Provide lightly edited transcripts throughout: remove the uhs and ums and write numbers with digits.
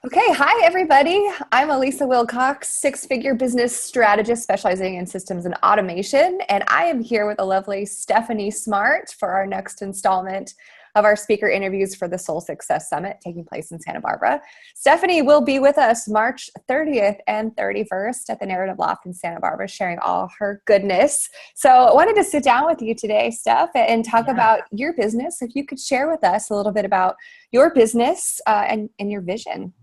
Okay, hi everybody. I'm Elisa Wilcox, six-figure business strategist specializing in systems and automation, and I am here with the lovely Stephanie Smart for our next installment of our speaker interviews for the Soul Success Summit taking place in Santa Barbara. Stephanie will be with us March 30th and 31st at the Narrative Loft in Santa Barbara, sharing all her goodness. So I wanted to sit down with you today, Steph, and talk about your business. If you could share with us a little bit about your business and your vision.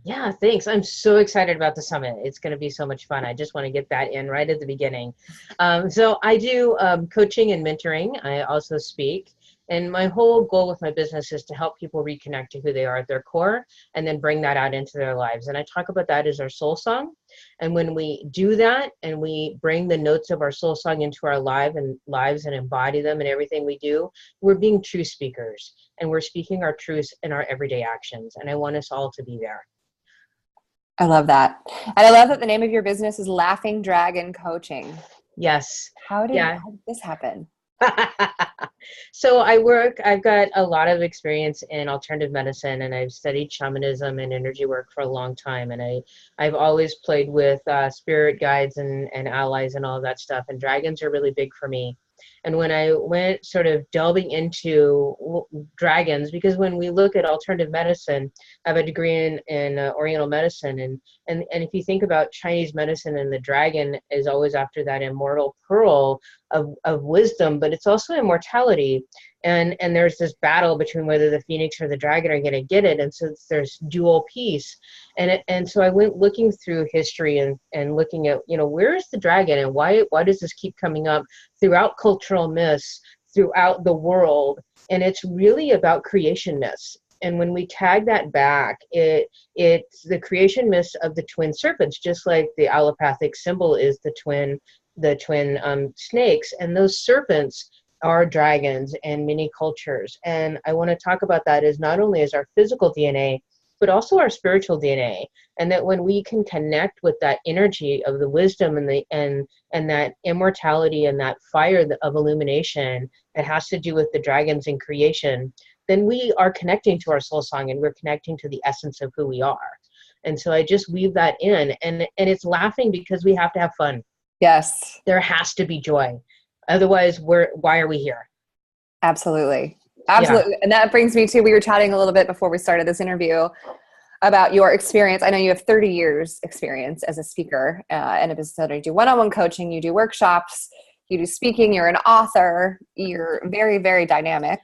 Yeah, thanks. I'm so excited about the summit. It's going to be so much fun. I just want to get that in right at the beginning. So I do coaching and mentoring. I also speak. And my whole goal with my business is to help people reconnect to who they are at their core and then bring that out into their lives. And I talk about that as our soul song. And when we do that and we bring the notes of our soul song into our lives and embody them in everything we do, we're being true speakers and we're speaking our truths in our everyday actions. And I want us all to be there. I love that. And I love that the name of your business is Laughing Dragon Coaching. Yes. How did Yeah. this happen? So I've got a lot of experience in alternative medicine, and I've studied shamanism and energy work for a long time. And I've always played with spirit guides and allies and all of that stuff. And dragons are really big for me. And when I went sort of delving into dragons, because when we look at alternative medicine, I have a degree in Oriental medicine, and if you think about Chinese medicine, and the dragon is always after that immortal pearl of wisdom, but it's also immortality. And there's this battle between whether the phoenix or the dragon are going to get it. And so there's dual peace. And so I went looking through history and looking at, where is the dragon and why does this keep coming up throughout cultural myths, throughout the world? And it's really about creation myths. And when we tag that back, it's the creation myths of the twin serpents, just like the allopathic symbol is the twin snakes, and those serpents are dragons in many cultures. And I want to talk about that as not only as our physical DNA, but also our spiritual DNA. And that when we can connect with that energy of the wisdom and that immortality and that fire of illumination that has to do with the dragons in creation, then we are connecting to our soul song and we're connecting to the essence of who we are. And so I just weave that in, and it's laughing because we have to have fun. Yes. There has to be joy. Otherwise, why are we here? Absolutely. Absolutely. Yeah. And that brings me to, we were chatting a little bit before we started this interview about your experience. I know you have 30 years experience as a speaker and a business owner. You do one-on-one coaching, you do workshops, you do speaking, you're an author, you're very, very dynamic.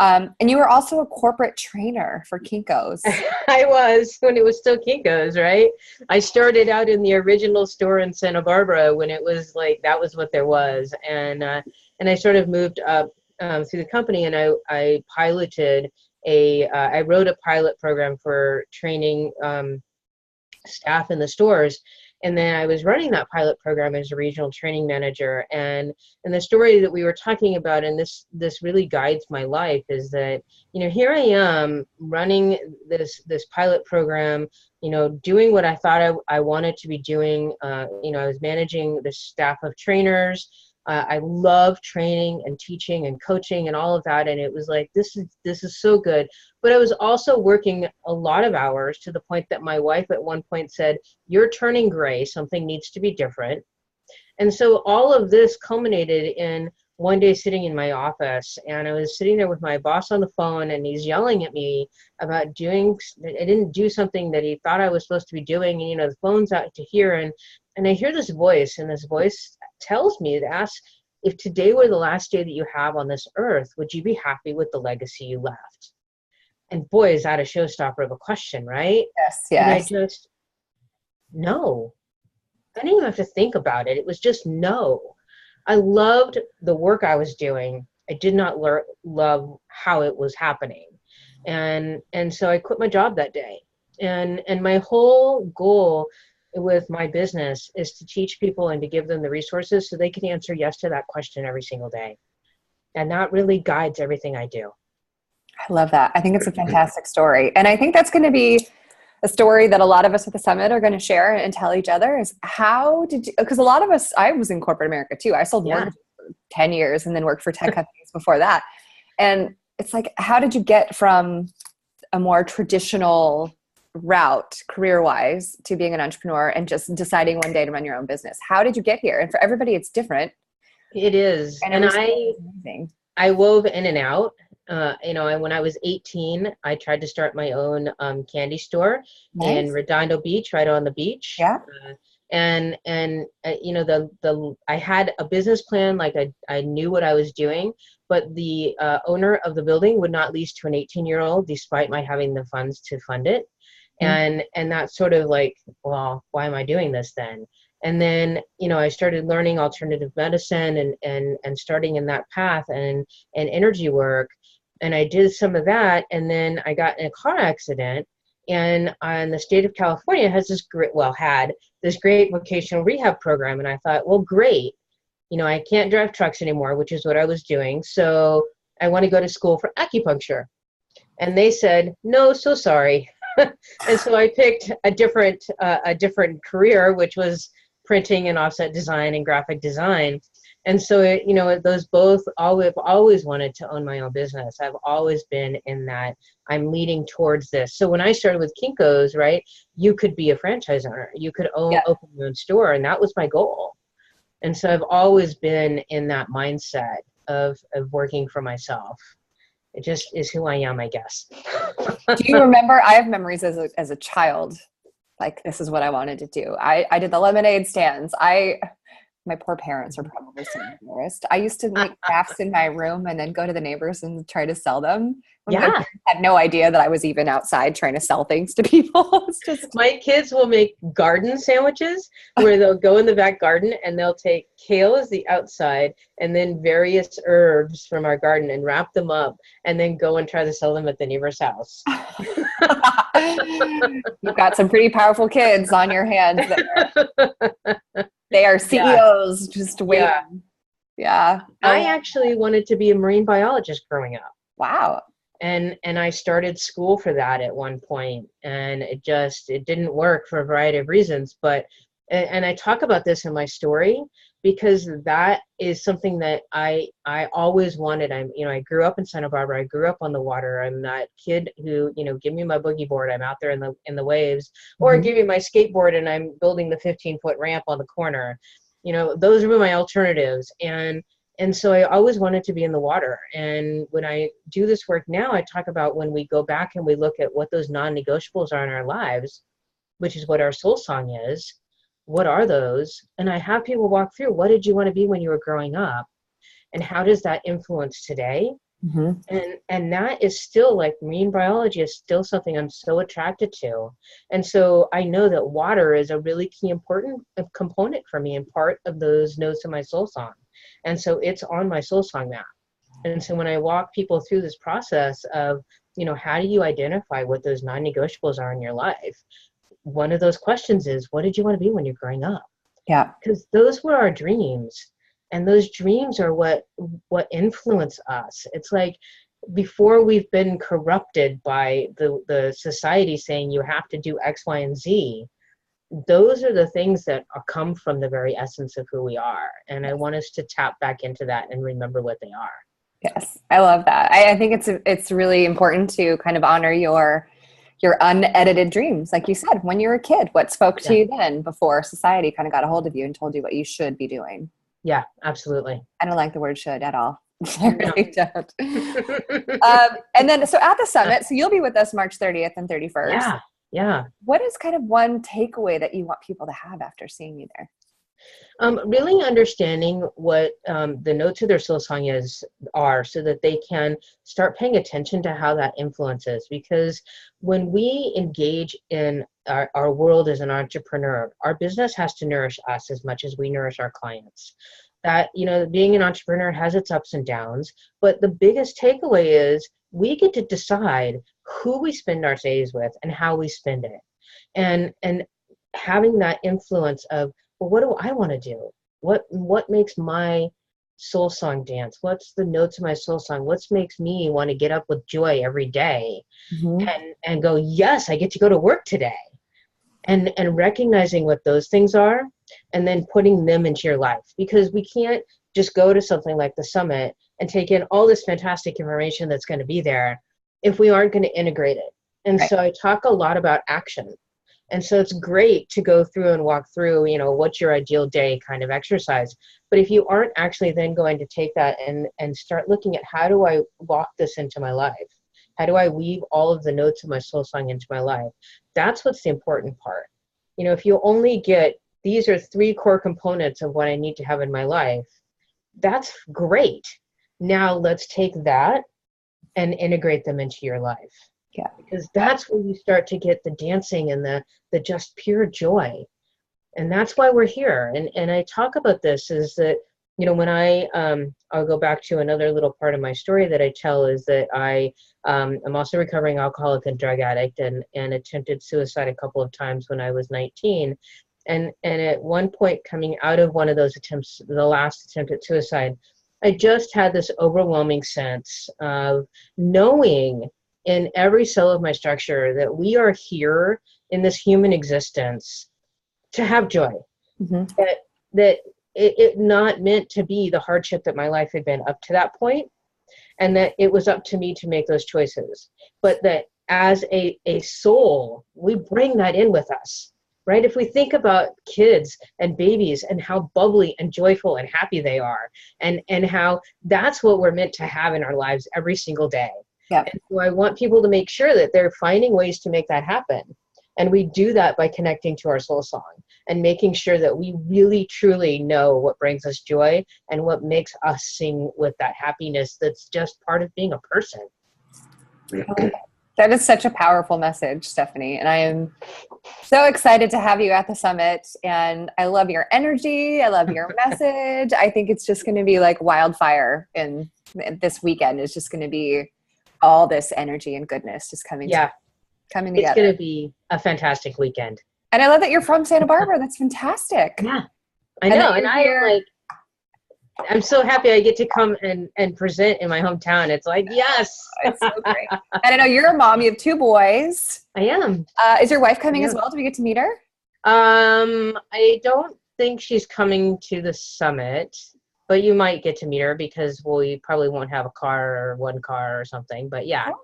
And you were also a corporate trainer for Kinko's. I was, when it was still Kinko's, right? I started out in the original store in Santa Barbara when it was like, that was what there was. And I sort of moved up through the company, and I piloted I wrote a pilot program for training staff in the stores. And then I was running that pilot program as a regional training manager. And the story that we were talking about, and this really guides my life, is that, here I am running this pilot program, doing what I thought I wanted to be doing. I was managing the staff of trainers. I love training and teaching and coaching and all of that. And it was like, this is so good. But I was also working a lot of hours, to the point that my wife at one point said, "You're turning gray, something needs to be different." And so all of this culminated in one day sitting in my office, and I was sitting there with my boss on the phone, and he's yelling at me about I didn't do something that he thought I was supposed to be doing. And, the phone's out to hear, and I hear this voice, and this voice tells me to ask, if today were the last day that you have on this earth, would you be happy with the legacy you left? And boy, is that a showstopper of a question, right? Yes, And I yes. just, no. I didn't even have to think about it. It was just no. I loved the work I was doing. I did not love how it was happening. And so I quit my job that day. And my whole goal with my business is to teach people and to give them the resources so they can answer yes to that question every single day. And that really guides everything I do. I love that. I think it's a fantastic story. And I think that's going to be a story that a lot of us at the summit are going to share and tell each other, is how did you, because a lot of us, I was in corporate America too. I sold mortgages for 10 years and then worked for tech companies before that. And it's like, how did you get from a more traditional route career-wise to being an entrepreneur and just deciding one day to run your own business. How did you get here? And for everybody, it's different. It is. And I wove in and out. When I was 18, I tried to start my own candy store in Redondo Beach, right on the beach. Yeah. I had a business plan, like I knew what I was doing, but the owner of the building would not lease to an 18-year-old, despite my having the funds to fund it. And that's sort of like, well, why am I doing this then? And then, I started learning alternative medicine and starting in that path and energy work. And I did some of that. And then I got in a car accident, and the state of California had this great vocational rehab program. And I thought, well, great. I can't drive trucks anymore, which is what I was doing. So I want to go to school for acupuncture. And they said, no, so sorry. And so I picked a different career, which was printing and offset design and graphic design. And so, those both, I've always wanted to own my own business. I've always been in that I'm leading towards this. So when I started with Kinko's, right, you could be a franchise owner. You could open your own store. And that was my goal. And so I've always been in that mindset of working for myself. It just is who I am, I guess. Do you remember? I have memories as a child. Like, this is what I wanted to do. I did the lemonade stands. My poor parents are probably so embarrassed. I used to make crafts in my room and then go to the neighbors and try to sell them. My parents had no idea that I was even outside trying to sell things to people. It's just, my kids will make garden sandwiches where they'll go in the back garden and they'll take kale as the outside and then various herbs from our garden and wrap them up and then go and try to sell them at the neighbor's house. You've got some pretty powerful kids on your hands there. They are CEOs just waiting. Yeah. I actually wanted to be a marine biologist growing up. Wow. And I started school for that at one point, and it didn't work for a variety of reasons. But, and I talk about this in my story because that is something that I always wanted. I grew up in Santa Barbara. I grew up on the water. I'm that kid who, give me my boogie board. I'm out there in the waves, or give me my skateboard and I'm building the 15-foot ramp on the corner. Those were my alternatives. And so I always wanted to be in the water. And when I do this work now, I talk about when we go back and we look at what those non-negotiables are in our lives, which is what our soul song is. What are those? And I have people walk through, what did you want to be when you were growing up? And how does that influence today? And that is still, like, marine biology is still something I'm so attracted to. And so I know that water is a really key important component for me and part of those notes of my soul song. And so it's on my soul song map. And so when I walk people through this process of, how do you identify what those non-negotiables are in your life? One of those questions is, what did you want to be when you're growing up? Yeah. Because those were our dreams. And those dreams are what influence us. It's like, before we've been corrupted by the society saying you have to do X, Y, and Z, those are the things that come from the very essence of who we are. And I want us to tap back into that and remember what they are. Yes, I love that. I think it's really important to kind of honor your unedited dreams. Like you said, when you were a kid, what spoke to you then before society kind of got a hold of you and told you what you should be doing? Yeah, absolutely. I don't like the word should at all. I really don't. And then, so at the summit, so you'll be with us March 30th and 31st. Yeah. What is kind of one takeaway that you want people to have after seeing you there? Really understanding what the notes of their soul song are, so that they can start paying attention to how that influences. Because when we engage in our world as an entrepreneur, our business has to nourish us as much as we nourish our clients. That, being an entrepreneur has its ups and downs, but the biggest takeaway is we get to decide who we spend our days with and how we spend it. And having that influence of, well, what do I want to do? What makes my soul song dance? What's the notes of my soul song? What makes me want to get up with joy every day and go, yes, I get to go to work today. And recognizing what those things are and then putting them into your life. Because we can't just go to something like the summit and take in all this fantastic information that's going to be there if we aren't going to integrate it. And Right. so I talk a lot about action. And so it's great to go through and walk through, what's your ideal day kind of exercise. But if you aren't actually then going to take that and start looking at, how do I walk this into my life? How do I weave all of the notes of my soul song into my life? That's what's the important part. If you only get, these are 3 core components of what I need to have in my life, that's great. Now let's take that and integrate them into your life. Yeah. Because that's where you start to get the dancing and the just pure joy. And that's why we're here. And I talk about this is that, when I'll go back to another little part of my story that I tell, is that I'm also a recovering alcoholic and drug addict, and attempted suicide a couple of times when I was 19. And at one point, coming out of one of those attempts, the last attempt at suicide, I just had this overwhelming sense of knowing in every cell of my structure that we are here in this human existence to have joy. Mm-hmm. That it not meant to be the hardship that my life had been up to that point, and that it was up to me to make those choices. But that as a soul, we bring that in with us, right? If we think about kids and babies and how bubbly and joyful and happy they are, and how that's what we're meant to have in our lives every single day. Yeah. And so I want people to make sure that they're finding ways to make that happen. And we do that by connecting to our soul song and making sure that we really, truly know what brings us joy and what makes us sing with that happiness that's just part of being a person. That is such a powerful message, Stephanie. And I am so excited to have you at the summit. And I love your energy. I love your message. I think it's just going to be like wildfire. And this weekend is just going to be all this energy and goodness just coming together. It's going to be a fantastic weekend. And I love that you're from Santa Barbara. That's fantastic. Yeah, I know. And I'm so happy I get to come and present in my hometown. It's like, yes. It's so great. And I know you're a mom. You have 2 boys. I am. Is your wife coming as well? Do we get to meet her? I don't think she's coming to the summit, but you might get to meet her because we probably won't have a car or 1 car or something. But yeah. Oh.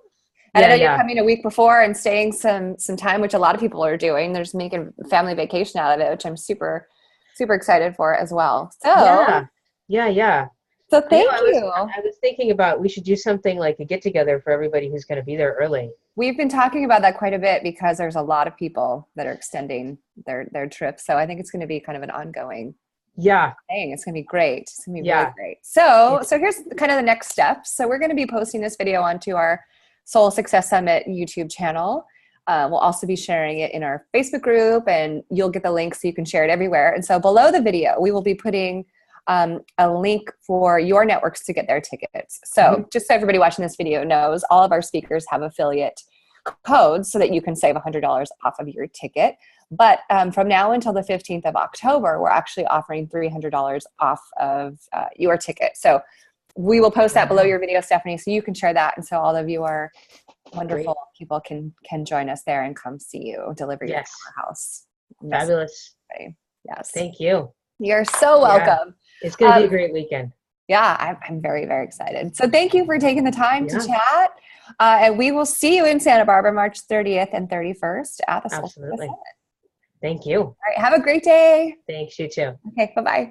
And I know you're coming a week before and staying some time, which a lot of people are doing. They're just making family vacation out of it, which I'm super, super excited for as well. So yeah. So thank you. I was thinking about, we should do something like a get together for everybody who's going to be there early. We've been talking about that quite a bit because there's a lot of people that are extending their trips. So I think it's going to be kind of an ongoing thing. It's going to be great. It's going to be really great. So here's kind of the next steps. So we're going to be posting this video onto our Soul Success Summit YouTube channel. We'll also be sharing it in our Facebook group, and you'll get the link so you can share it everywhere. And so below the video, we will be putting a link for your networks to get their tickets. So just so everybody watching this video knows, all of our speakers have affiliate codes so that you can save $100 off of your ticket. But from now until the 15th of October, we're actually offering $300 off of your ticket. So we will post that below your video, Stephanie, so you can share that. And so all of you are wonderful people can join us there and come see you deliver your house. Fabulous. Yes. Thank you. You're so welcome. It's going to be a great weekend. Yeah, I'm very, very excited. So thank you for taking the time to chat. And we will see you in Santa Barbara, March 30th and 31st at the Soul Summit. Thank you. All right. Have a great day. Thanks, you too. Okay. Bye-bye.